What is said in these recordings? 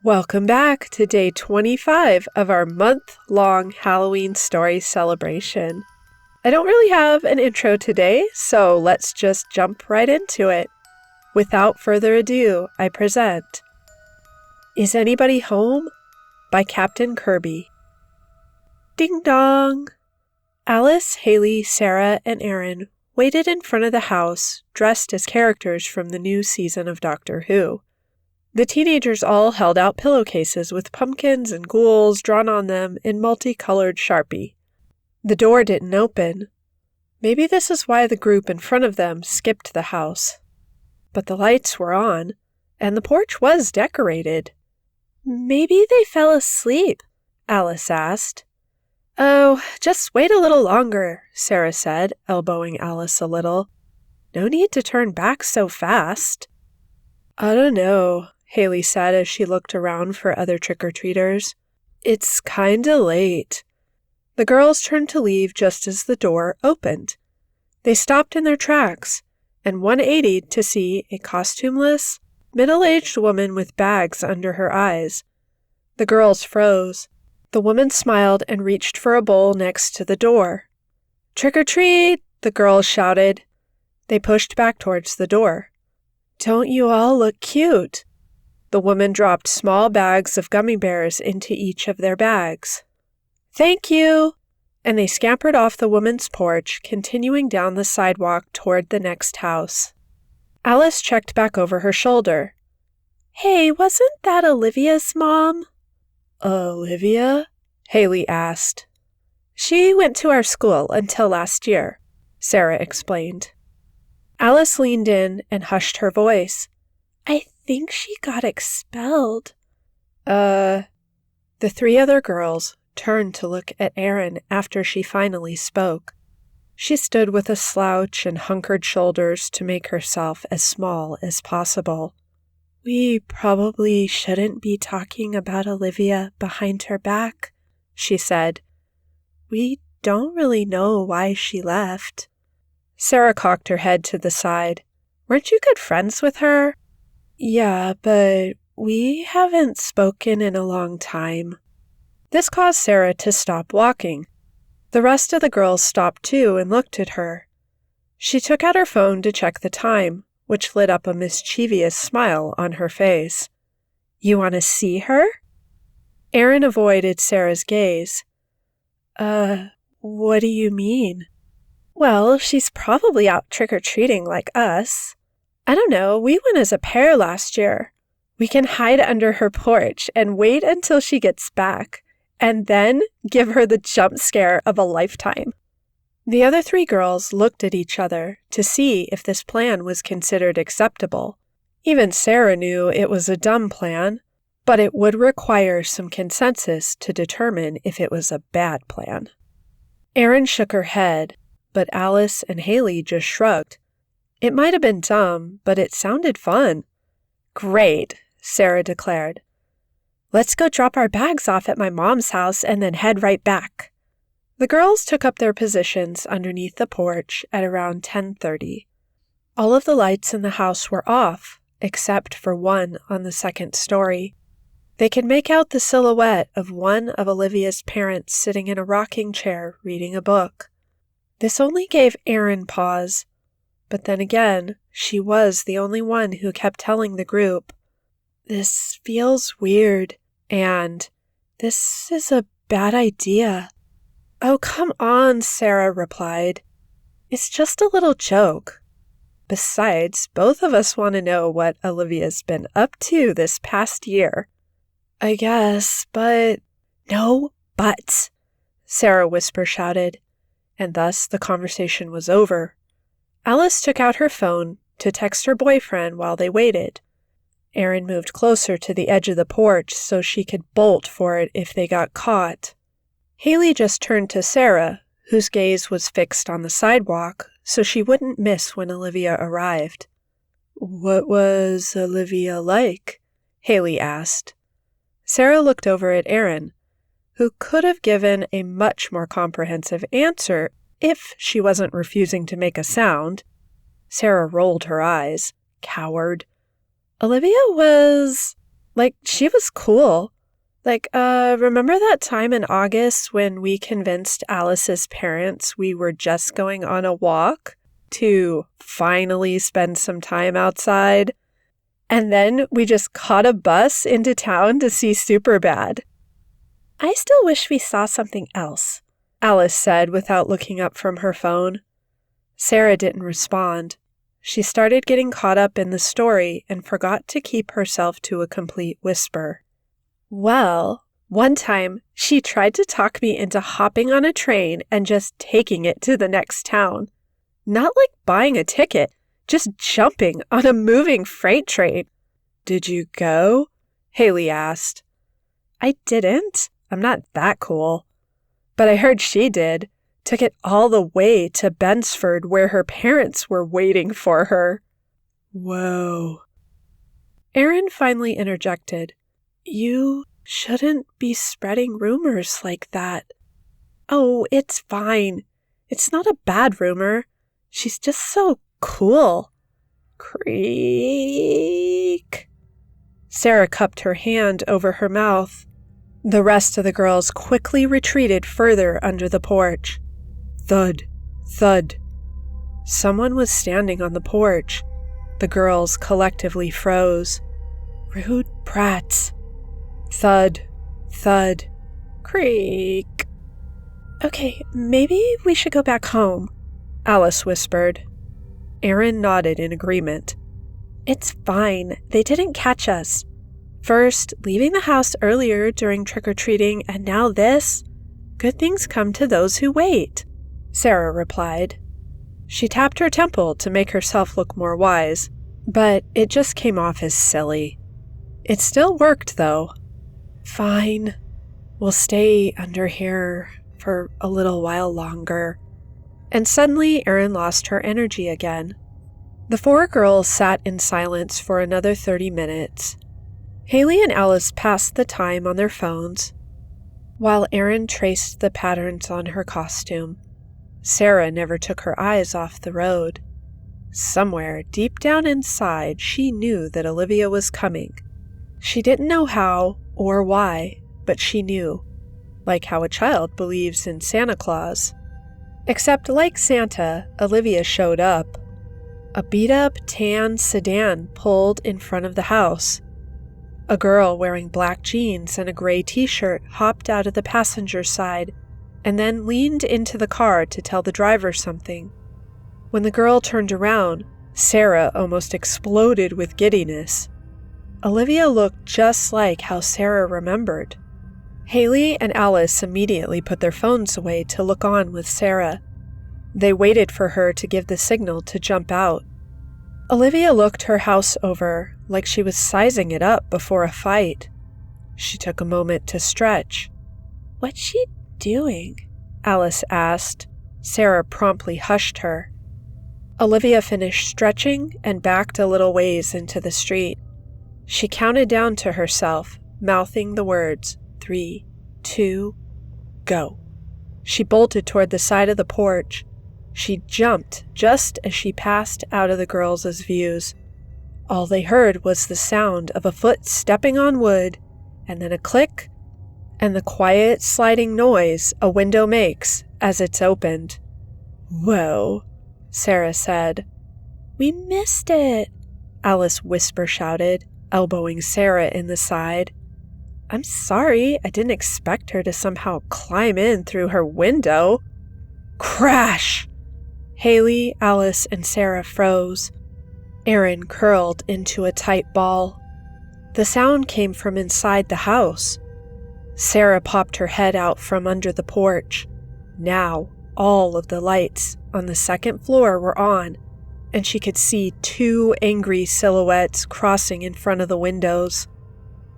Welcome back to day 25 of our month-long Halloween story celebration. I don't really have an intro today, so let's just jump right into it. Without further ado, I present Is Anybody Home? By Captain Kirby. Ding dong! Alice, Haley, Sarah, and Aaron waited in front of the house, dressed as characters from the new season of Doctor Who. The teenagers all held out pillowcases with pumpkins and ghouls drawn on them in multicolored Sharpie. The door didn't open. Maybe this is why the group in front of them skipped the house. But the lights were on, and the porch was decorated. Maybe they fell asleep, Alice asked. Oh, just wait a little longer, Sarah said, elbowing Alice a little. No need to turn back so fast. I don't know, Haley said as she looked around for other trick-or-treaters. It's kinda late. The girls turned to leave just as the door opened. They stopped in their tracks and 180'd to see a costumeless, middle-aged woman with bags under her eyes. The girls froze. The woman smiled and reached for a bowl next to the door. Trick-or-treat! The girls shouted. They pushed back towards the door. Don't you all look cute? The woman dropped small bags of gummy bears into each of their bags. Thank you! And they scampered off the woman's porch, continuing down the sidewalk toward the next house. Alice checked back over her shoulder. Hey, wasn't that Olivia's mom? Olivia? Haley asked. She went to our school until last year, Sarah explained. Alice leaned in and hushed her voice. I think she got expelled. The three other girls turned to look at Erin after she finally spoke. She stood with a slouch and hunkered shoulders to make herself as small as possible. We probably shouldn't be talking about Olivia behind her back, she said. We don't really know why she left. Sarah cocked her head to the side. Weren't you good friends with her? Yeah, but we haven't spoken in a long time. This caused Sarah to stop walking. The rest of the girls stopped too and looked at her. She took out her phone to check the time, which lit up a mischievous smile on her face. You want to see her? Erin avoided Sarah's gaze. What do you mean? Well, she's probably out trick-or-treating like us. I don't know, we went as a pair last year. We can hide under her porch and wait until she gets back, and then give her the jump scare of a lifetime. The other three girls looked at each other to see if this plan was considered acceptable. Even Sarah knew it was a dumb plan, but it would require some consensus to determine if it was a bad plan. Erin shook her head, but Alice and Haley just shrugged. It might have been dumb, but it sounded fun. Great, Sarah declared. Let's go drop our bags off at my mom's house and then head right back. The girls took up their positions underneath the porch at around 10:30. All of the lights in the house were off, except for one on the second story. They could make out the silhouette of one of Olivia's parents sitting in a rocking chair reading a book. This only gave Erin pause, but then again, she was the only one who kept telling the group, This feels weird, and this is a bad idea. Oh, come on, Sarah replied. It's just a little joke. Besides, both of us want to know what Olivia's been up to this past year. I guess, but... No buts, Sarah whisper shouted, and thus the conversation was over. Alice took out her phone to text her boyfriend while they waited. Erin moved closer to the edge of the porch so she could bolt for it if they got caught. Haley just turned to Sarah, whose gaze was fixed on the sidewalk, so she wouldn't miss when Olivia arrived. What was Olivia like? Haley asked. Sarah looked over at Erin, who could have given a much more comprehensive answer if she wasn't refusing to make a sound. Sarah rolled her eyes. Coward. Olivia was... Like, she was cool. Like, remember that time in August when we convinced Alice's parents we were just going on a walk to finally spend some time outside? And then we just caught a bus into town to see Superbad. I still wish we saw something else, Alice said without looking up from her phone. Sarah didn't respond. She started getting caught up in the story and forgot to keep herself to a complete whisper. Well, one time she tried to talk me into hopping on a train and just taking it to the next town. Not like buying a ticket, just jumping on a moving freight train. Did you go? Haley asked. I didn't. I'm not that cool. But I heard she did. Took it all the way to Bensford where her parents were waiting for her. Whoa. Erin finally interjected. You shouldn't be spreading rumors like that. Oh, it's fine. It's not a bad rumor. She's just so cool. Creak. Sarah cupped her hand over her mouth. The rest of the girls quickly retreated further under the porch. Thud, thud. Someone was standing on the porch. The girls collectively froze. Rude brats. Thud, thud, creak. Okay, maybe we should go back home, Alice whispered. Erin nodded in agreement. It's fine. They didn't catch us. First, leaving the house earlier during trick-or-treating, and now this. Good things come to those who wait, Sarah replied. She tapped her temple to make herself look more wise, but it just came off as silly. It still worked, though. Fine. We'll stay under here for a little while longer. And suddenly, Erin lost her energy again. The four girls sat in silence for another 30 minutes. Haley and Alice passed the time on their phones, while Erin traced the patterns on her costume. Sarah never took her eyes off the road. Somewhere deep down inside, she knew that Olivia was coming. She didn't know how or why, but she knew, like how a child believes in Santa Claus. Except like Santa, Olivia showed up. A beat-up tan sedan pulled in front of the house. A girl wearing black jeans and a gray t-shirt hopped out of the passenger side and then leaned into the car to tell the driver something. When the girl turned around, Sarah almost exploded with giddiness. Olivia looked just like how Sarah remembered. Haley and Alice immediately put their phones away to look on with Sarah. They waited for her to give the signal to jump out. Olivia looked her house over like she was sizing it up before a fight. She took a moment to stretch. What's she doing? Alice asked. Sarah promptly hushed her. Olivia finished stretching and backed a little ways into the street. She counted down to herself, mouthing the words, 3, 2, go. She bolted toward the side of the porch. She jumped just as she passed out of the girls' views. All they heard was the sound of a foot stepping on wood, and then a click, and the quiet sliding noise a window makes as it's opened. Whoa, Sarah said. We missed it, Alice whisper-shouted, elbowing Sarah in the side. I'm sorry, I didn't expect her to somehow climb in through her window. Crash! Haley, Alice, and Sarah froze. Erin curled into a tight ball. The sound came from inside the house. Sarah popped her head out from under the porch. Now, all of the lights on the second floor were on, and she could see 2 angry silhouettes crossing in front of the windows.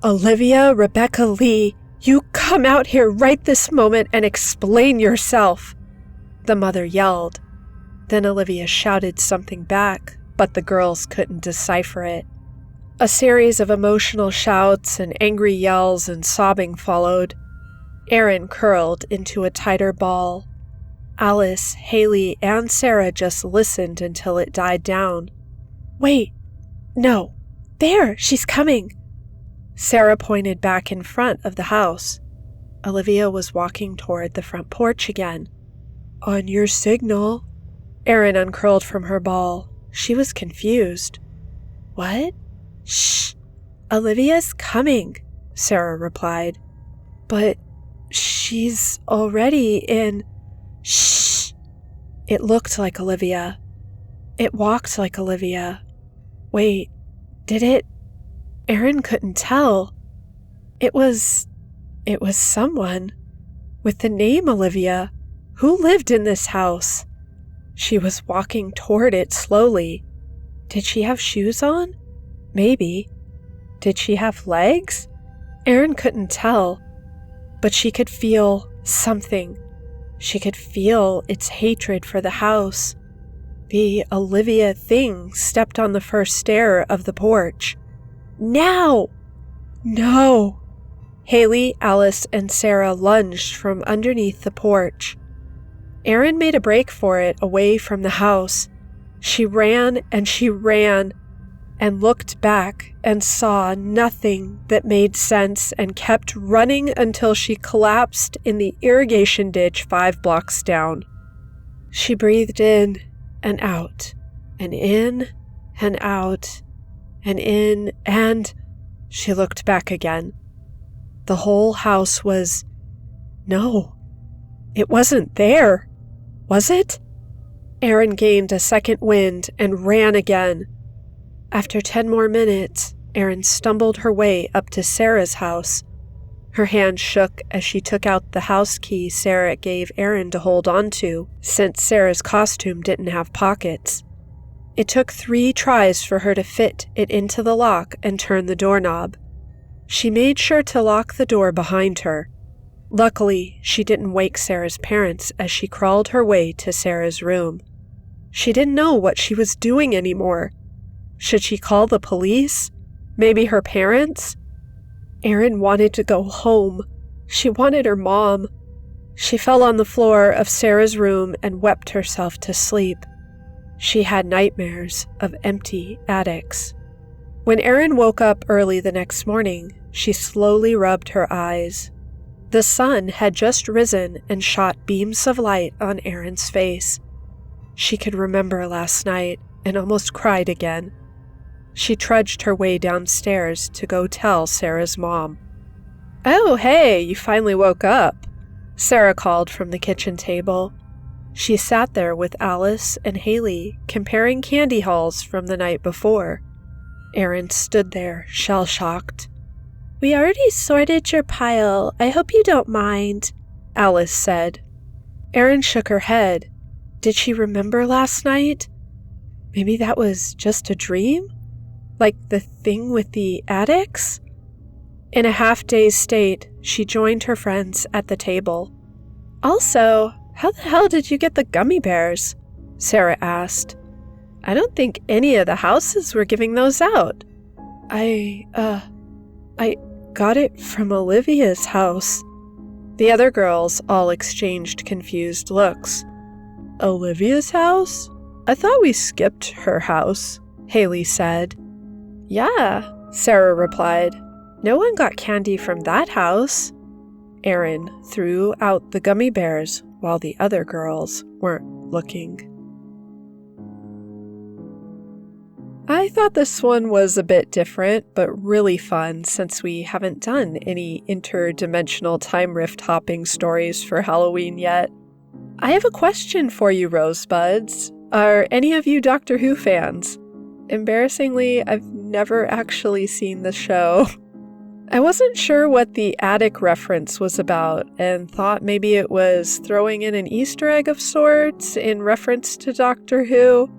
Olivia Rebecca Lee, you come out here right this moment and explain yourself, the mother yelled. Then Olivia shouted something back, but the girls couldn't decipher it. A series of emotional shouts and angry yells and sobbing followed. Erin curled into a tighter ball. Alice, Haley, and Sarah just listened until it died down. Wait, no, there, she's coming. Sarah pointed back in front of the house. Olivia was walking toward the front porch again. On your signal. Erin uncurled from her ball. She was confused. What? Shh! Olivia's coming, Sarah replied. But she's already in... Shh! It looked like Olivia. It walked like Olivia. Wait, did it? Erin couldn't tell. It was someone with the name Olivia who lived in this house. She was walking toward it slowly. Did she have shoes on? Maybe. Did she have legs? Erin couldn't tell, but she could feel something. She could feel its hatred for the house. The Olivia thing stepped on the first stair of the porch. Now! No! Haley, Alice, and Sarah lunged from underneath the porch. Erin made a break for it away from the house. She ran and looked back and saw nothing that made sense and kept running until she collapsed in the irrigation ditch 5 blocks down. She breathed in and out, and in and out, and in, and she looked back again. The whole house was... No, it wasn't there, was it? Erin gained a second wind and ran again. After 10 more minutes, Erin stumbled her way up to Sarah's house. Her hand shook as she took out the house key Sarah gave Erin to hold onto, since Sarah's costume didn't have pockets. It took 3 tries for her to fit it into the lock and turn the doorknob. She made sure to lock the door behind her. Luckily, she didn't wake Sarah's parents as she crawled her way to Sarah's room. She didn't know what she was doing anymore. Should she call the police? Maybe her parents? Erin wanted to go home. She wanted her mom. She fell on the floor of Sarah's room and wept herself to sleep. She had nightmares of empty attics. When Erin woke up early the next morning, she slowly rubbed her eyes. The sun had just risen and shot beams of light on Erin's face. She could remember last night and almost cried again. She trudged her way downstairs to go tell Sarah's mom. "Oh, hey, you finally woke up," Sarah called from the kitchen table. She sat there with Alice and Haley, comparing candy hauls from the night before. Erin stood there, shell-shocked. "We already sorted your pile. I hope you don't mind," Alice said. Erin shook her head. Did she remember last night? Maybe that was just a dream? Like the thing with the attics? In a half-dazed state, she joined her friends at the table. "Also, how the hell did you get the gummy bears?" Sarah asked. "I don't think any of the houses were giving those out." I got it from Olivia's house." The other girls all exchanged confused looks. "Olivia's house? I thought we skipped her house," Haley said. "Yeah," Sarah replied. "No one got candy from that house." Erin threw out the gummy bears while the other girls weren't looking. I thought this one was a bit different, but really fun since we haven't done any interdimensional time rift hopping stories for Halloween yet. I have a question for you, Rosebuds. Are any of you Doctor Who fans? Embarrassingly, I've never actually seen the show. I wasn't sure what the attic reference was about and thought maybe it was throwing in an Easter egg of sorts in reference to Doctor Who.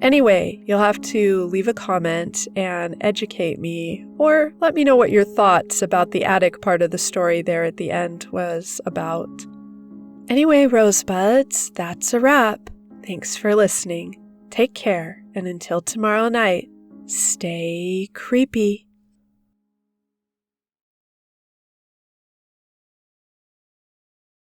Anyway, you'll have to leave a comment and educate me, or let me know what your thoughts about the attic part of the story there at the end was about. Anyway, Rosebuds, that's a wrap. Thanks for listening. Take care, and until tomorrow night, stay creepy.